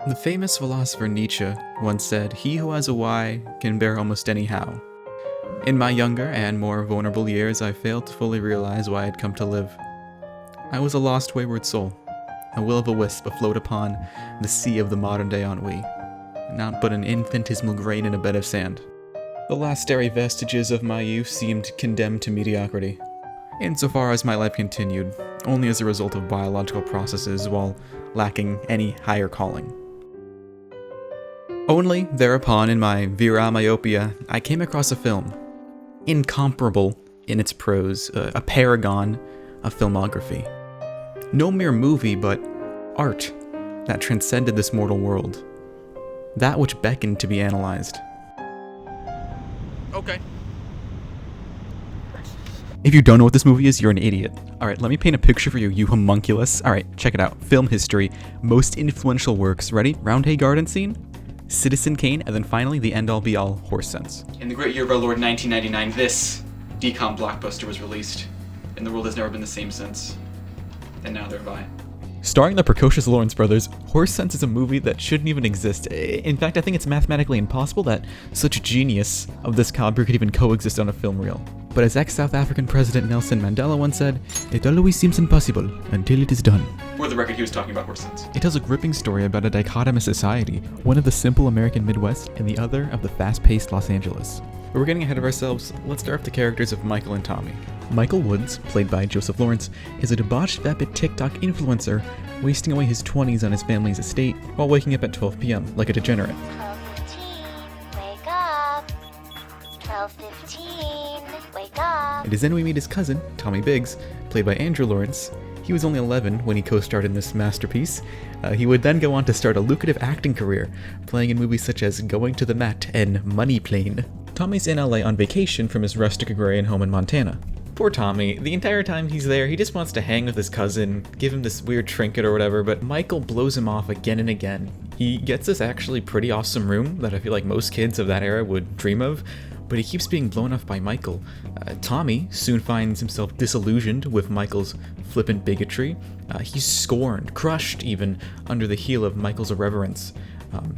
The famous philosopher Nietzsche once said, "He who has a why can bear almost any how." In my younger and more vulnerable years, I failed to fully realize why I'd come to live. I was a lost wayward soul, a will-o'-the-wisp afloat upon the sea of the modern-day ennui, not but an infinitesimal grain in a bed of sand. The last starry vestiges of my youth seemed condemned to mediocrity, insofar as my life continued, only as a result of biological processes while lacking any higher calling. Only thereupon, in my virile myopia, I came across a film, incomparable in its prose, a paragon of filmography. No mere movie, but art that transcended this mortal world. That which beckoned to be analyzed. Okay. If you don't know what this movie is, you're an idiot. Alright, let me paint a picture for you, you homunculus. Alright, check it out. Film history, most influential works. Ready? Roundhay Garden scene? Citizen Kane, and then finally the end-all be-all horse sense. In the great year of our Lord 1999, this decom blockbuster was released, and the world has never been the same since. And now thereby. Starring the precocious Lawrence brothers, Horse Sense is a movie that shouldn't even exist. In fact, I think it's mathematically impossible that such genius of this caliber could even coexist on a film reel. But as ex-South African President Nelson Mandela once said, "It always seems impossible until it is done." For the record, he was talking about Horse Sense. It tells a gripping story about a dichotomous society, one of the simple American Midwest and the other of the fast-paced Los Angeles. But we're getting ahead of ourselves. Let's start with the characters of Michael and Tommy. Michael Woods, played by Joseph Lawrence, is a debauched, vapid TikTok influencer, wasting away his 20s on his family's estate while waking up at 12 p.m. like a degenerate. 12:15, wake up. 12:15, wake up. It is then we meet his cousin, Tommy Biggs, played by Andrew Lawrence. He was only 11 when he co-starred in this masterpiece. He would then go on to start a lucrative acting career, playing in movies such as Going to the Met and Money Plane. Tommy's in LA on vacation from his rustic agrarian home in Montana. Poor Tommy, the entire time he's there, he just wants to hang with his cousin, give him this weird trinket or whatever, but Michael blows him off again and again. He gets this actually pretty awesome room that I feel like most kids of that era would dream of, but he keeps being blown off by Michael. Tommy soon finds himself disillusioned with Michael's flippant bigotry. He's scorned, crushed even, under the heel of Michael's irreverence.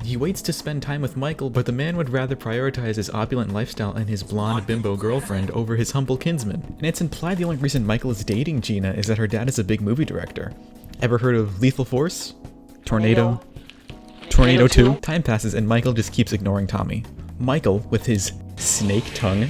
He waits to spend time with Michael, but the man would rather prioritize his opulent lifestyle and his blonde bimbo girlfriend over his humble kinsman. And it's implied the only reason Michael is dating Gina is that her dad is a big movie director. Ever heard of Lethal Force? Tornado 2? Time passes and Michael just keeps ignoring Tommy. Michael, with his snake tongue,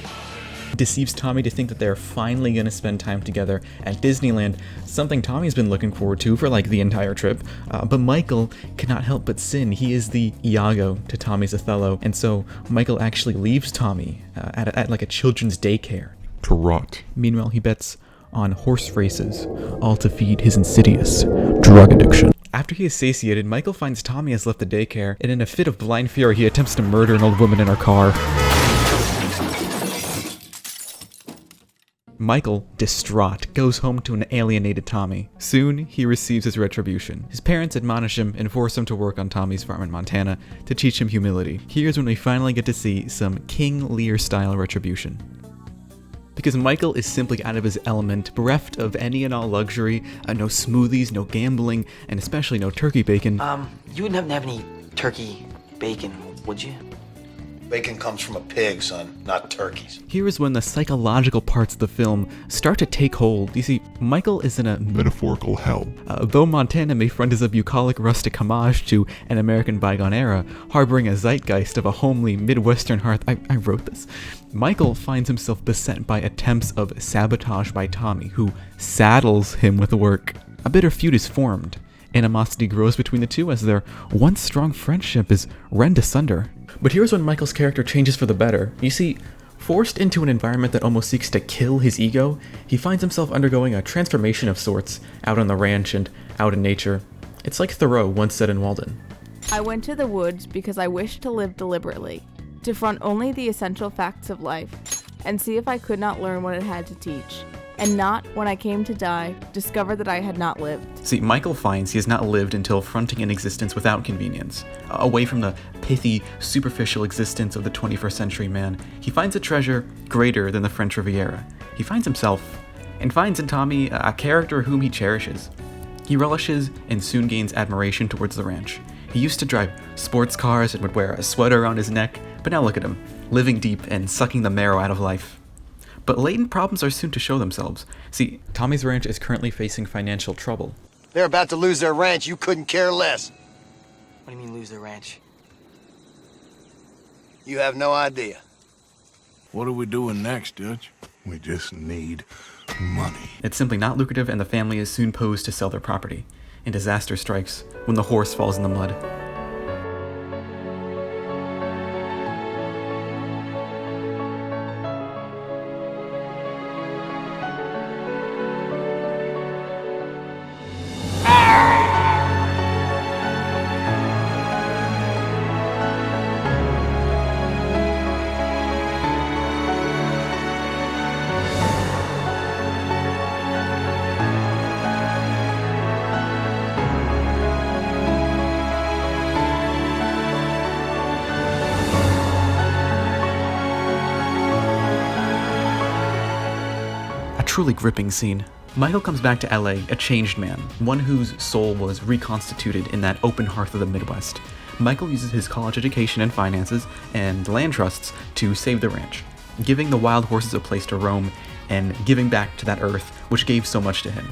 deceives Tommy to think that they're finally gonna spend time together at Disneyland, something Tommy's been looking forward to for like the entire trip. But Michael cannot help but sin. He is the Iago to Tommy's Othello, and so Michael actually leaves Tommy at like a children's daycare to rot. Meanwhile, he bets on horse races, all to feed his insidious drug addiction. After he is satiated, Michael finds Tommy has left the daycare, and in a fit of blind fury, he attempts to murder an old woman in her car. Michael, distraught, goes home to an alienated Tommy. Soon, he receives his retribution. His parents admonish him and force him to work on Tommy's farm in Montana to teach him humility. Here's when we finally get to see some King Lear-style retribution. Because Michael is simply out of his element, bereft of any and all luxury, no smoothies, no gambling, and especially no turkey bacon. You wouldn't happen to have any turkey bacon, would you? Bacon comes from a pig, son, not turkeys. Here is when the psychological parts of the film start to take hold. You see, Michael is in a metaphorical hell. Though Montana may front as a bucolic rustic homage to an American bygone era, harboring a zeitgeist of a homely Midwestern hearth, I wrote this. Michael finds himself beset by attempts of sabotage by Tommy, who saddles him with work. A bitter feud is formed. Animosity grows between the two as their once strong friendship is rent asunder. But here's when Michael's character changes for the better. You see, forced into an environment that almost seeks to kill his ego, he finds himself undergoing a transformation of sorts, out on the ranch and out in nature. It's like Thoreau once said in Walden. I went to the woods because I wished to live deliberately, to front only the essential facts of life, and see if I could not learn what it had to teach. And not, when I came to die, discover that I had not lived. See, Michael finds he has not lived until fronting an existence without convenience. Away from the pithy, superficial existence of the 21st century man, he finds a treasure greater than the French Riviera. He finds himself, and finds in Tommy a character whom he cherishes. He relishes and soon gains admiration towards the ranch. He used to drive sports cars and would wear a sweater around his neck, but now look at him, living deep and sucking the marrow out of life. But latent problems are soon to show themselves. See, Tommy's ranch is currently facing financial trouble. They're about to lose their ranch. You couldn't care less. What do you mean lose their ranch? You have no idea. What are we doing next, Judge? We just need money. It's simply not lucrative, and the family is soon posed to sell their property. And disaster strikes when the horse falls in the mud. Truly gripping scene. Michael comes back to LA a changed man, one whose soul was reconstituted in that open hearth of the Midwest. Michael uses his college education and finances and land trusts to save the ranch, giving the wild horses a place to roam and giving back to that earth which gave so much to him.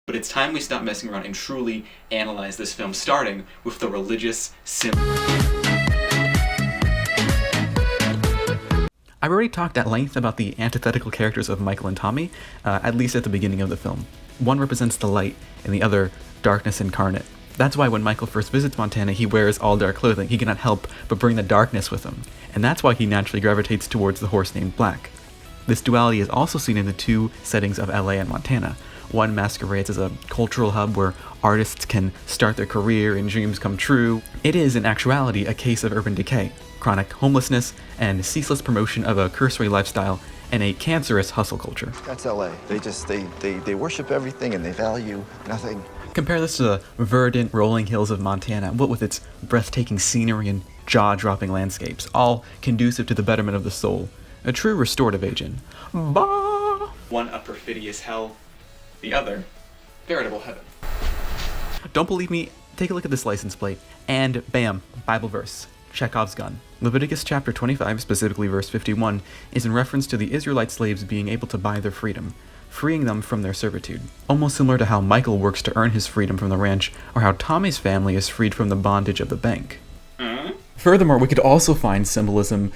But it's time we stop messing around and truly analyze this film, starting with the religious symbolism. I've already talked at length about the antithetical characters of Michael and Tommy, at least at the beginning of the film. One represents the light, and the other, darkness incarnate. That's why when Michael first visits Montana, he wears all dark clothing. He cannot help but bring the darkness with him. And that's why he naturally gravitates towards the horse named Black. This duality is also seen in the two settings of LA and Montana. One masquerades as a cultural hub where artists can start their career and dreams come true. It is, in actuality, a case of urban decay, chronic homelessness, and ceaseless promotion of a cursory lifestyle and a cancerous hustle culture. That's LA. They worship everything and they value nothing. Compare this to the verdant rolling hills of Montana, what with its breathtaking scenery and jaw-dropping landscapes, all conducive to the betterment of the soul. A true restorative agent. Bah! One a perfidious hell, the other veritable heaven. Don't believe me? Take a look at this license plate, and bam, Bible verse. Chekhov's gun. Leviticus chapter 25, specifically verse 51, is in reference to the Israelite slaves being able to buy their freedom, freeing them from their servitude. Almost similar to how Michael works to earn his freedom from the ranch, or how Tommy's family is freed from the bondage of the bank. Furthermore, we could also find symbolism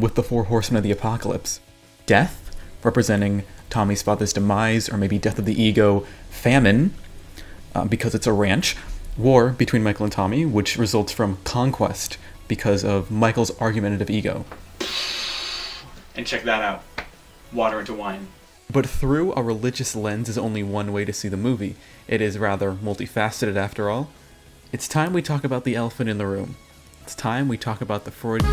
with the four horsemen of the apocalypse. Death, representing Tommy's father's demise, or maybe death of the ego. Famine, because it's a ranch. War between Michael and Tommy, which results from conquest, because of Michael's argumentative ego. And check that out. Water into wine. But through a religious lens is only one way to see the movie. It is rather multifaceted after all. It's time we talk about the elephant in the room. It's time we talk about the Freudian...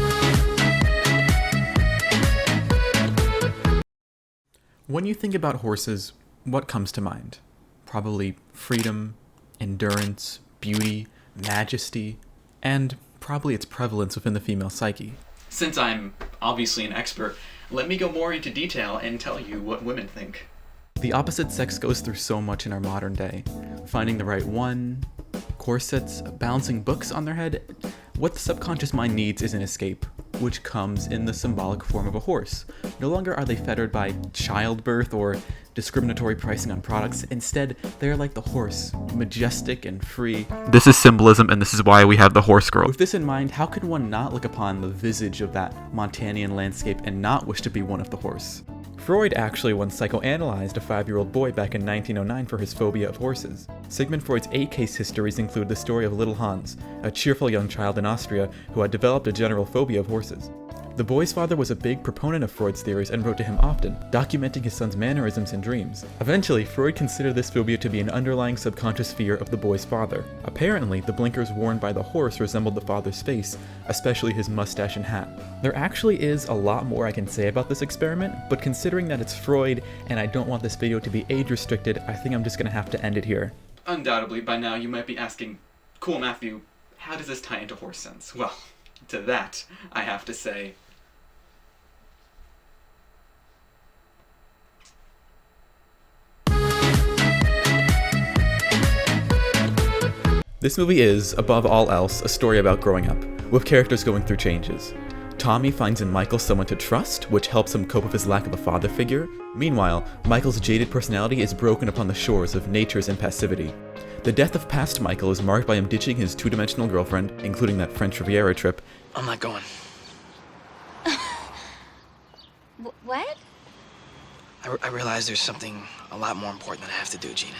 When you think about horses, what comes to mind? Probably freedom, endurance, beauty, majesty, and probably its prevalence within the female psyche. Since I'm obviously an expert, let me go more into detail and tell you what women think. The opposite sex goes through so much in our modern day. Finding the right one, corsets, balancing books on their head. What the subconscious mind needs is an escape, which comes in the symbolic form of a horse. No longer are they fettered by childbirth or discriminatory pricing on products. Instead, they are like the horse, majestic and free. This is symbolism, and this is why we have the horse girl. With this in mind, how can one not look upon the visage of that Montanian landscape and not wish to be one of the horse? Freud actually once psychoanalyzed a 5-year-old boy back in 1909 for his phobia of horses. Sigmund Freud's 8 case histories include the story of little Hans, a cheerful young child in Austria who had developed a general phobia of horses. The boy's father was a big proponent of Freud's theories and wrote to him often, documenting his son's mannerisms and dreams. Eventually, Freud considered this phobia to be an underlying subconscious fear of the boy's father. Apparently, the blinkers worn by the horse resembled the father's face, especially his mustache and hat. There actually is a lot more I can say about this experiment, but considering that it's Freud and I don't want this video to be age restricted, I think I'm just gonna have to end it here. Undoubtedly, by now you might be asking, cool Matthew, how does this tie into horse sense? Well, to that, I have to say, This movie is, above all else, a story about growing up, with characters going through changes. Tommy finds in Michael someone to trust, which helps him cope with his lack of a father figure. Meanwhile, Michael's jaded personality is broken upon the shores of nature's impassivity. The death of past Michael is marked by him ditching his two-dimensional girlfriend, including that French Riviera trip. I'm not going. What? I realize there's something a lot more important that I have to do, Gina.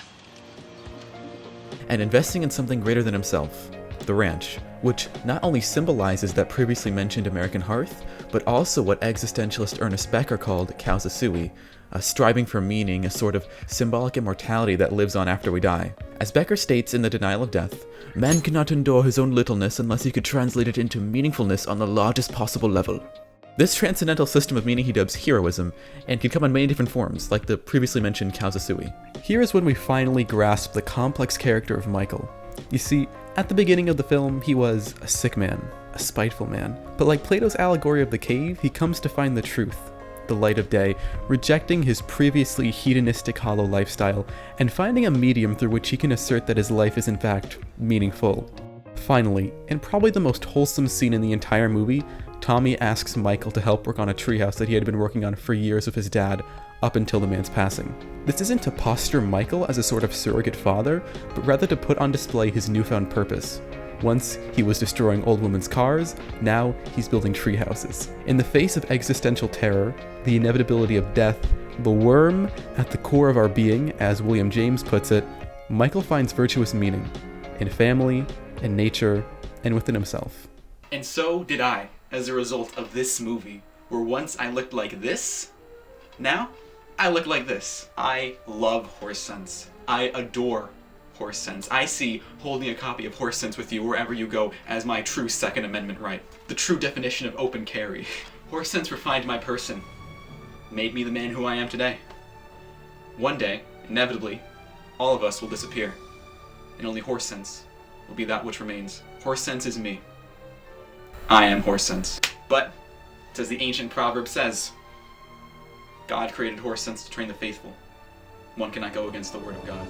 And investing in something greater than himself, the ranch, which not only symbolizes that previously mentioned American hearth, but also what existentialist Ernest Becker called kausasui, a striving for meaning, a sort of symbolic immortality that lives on after we die. As Becker states in The Denial of Death, man cannot endure his own littleness unless he could translate it into meaningfulness on the largest possible level. This transcendental system of meaning he dubs heroism, and can come in many different forms, like the previously mentioned kausasui. Here is when we finally grasp the complex character of Michael. You see, at the beginning of the film, he was a sick man, a spiteful man. But like Plato's allegory of the cave, he comes to find the truth, the light of day, rejecting his previously hedonistic hollow lifestyle, and finding a medium through which he can assert that his life is in fact meaningful. Finally, and probably the most wholesome scene in the entire movie, Tommy asks Michael to help work on a treehouse that he had been working on for years with his dad, up until the man's passing. This isn't to posture Michael as a sort of surrogate father, but rather to put on display his newfound purpose. Once he was destroying old women's cars, now he's building treehouses. In the face of existential terror, the inevitability of death, the worm at the core of our being, as William James puts it, Michael finds virtuous meaning in family, in nature, and within himself. And so did I, as a result of this movie, where once I looked like this, now I look like this. I love Horse Sense. I adore Horse Sense. I see holding a copy of Horse Sense with you wherever you go as my true Second Amendment right. The true definition of open carry. Horse Sense refined my person, made me the man who I am today. One day, inevitably, all of us will disappear, and only Horse Sense will be that which remains. Horse Sense is me. I am Horse Sense. But, as the ancient proverb says, God created Horse Sense to train the faithful. One cannot go against the word of God.